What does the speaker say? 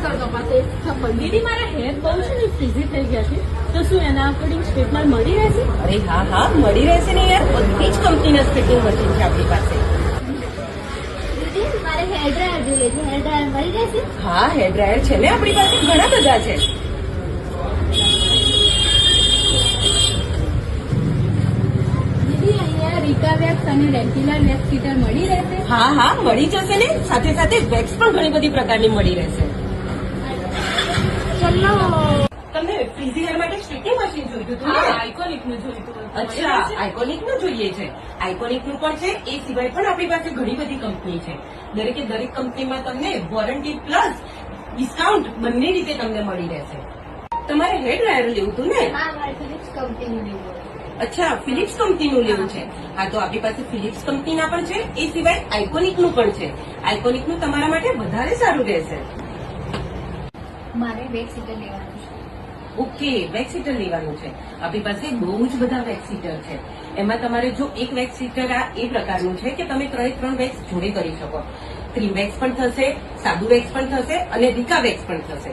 કરતો પાસે થપ્પડ દીદી મારા હેર બહુ છે ને ફ્રીઝી થઈ ગયા છે તો શું એના અકોર્ડિંગ સ્ટ્રેટનર મળી રહેશે? અરે હા હા મળી રહેશે ને યાર, બધી જ કંપનીના સ્ટ્રેટિંગ મશીન છે આપણી પાસે. દીદી મારે હેર ડ્રાયર જોઈએ છે, હેર ડ્રાયર મળી રહેશે? હા હેર ડ્રાયર છે ને આપણી પાસે, ઘણા બધા છે. દીદી અહીંયા રીકા વેક્સ અને રેગ્યુલર વેક્સ હીટર મળી રહેશે? હા હા મળી જશે ને, સાથે સાથે વેક્સ પણ ઘણી બધી પ્રકારની મળી રહેશે. ચલો તમને ફ્રીઝી હેર માટે સ્ટ્રેટિંગ મશીન જોઈતું હતું ને? આઇકોનિક નું જોઈતું હતું. અચ્છા આઇકોનિક નું જોઈએ છે. આઇકોનિક નું પણ છે, એ સિવાય પણ આપણી પાસે ઘણી બધી કંપની છે. દરેકે દરેક કંપનીમાં તમને વોરંટી પ્લસ ડિસ્કાઉન્ટ બંને રીતે તમને મળી રહેશે. તમારે હેર ડ્રાયર લેવું હતું ને? હા મારે ફિલિપ્સ કંપનીનું લેવું. અચ્છા ફિલિપ્સ કંપનીનું લેવું છે. હા તો આપણી પાસે ફિલિપ્સ કંપનીના પણ છે, એ સિવાય આઇકોનિક નું પણ છે. આઇકોનિક નું તમારા માટે વધારે સારું રહેશે. મારે વેક્સ હીટર લેવાનું છે. ઓકે વેક્સ હીટર લેવાનું છે. આપણી પાસે બહુ જ બધા વેક્સ હીટર છે. એમાં તમારે જો એક વેક્સ હીટર આ એ પ્રકારનું છે કે તમે ત્રણ વેક્સ જોડે કરી શકો. ક્રીમ વેક્સ પણ થશે, સાદું વેક્સ પણ થશે અને રીકા વેક્સ પણ થશે.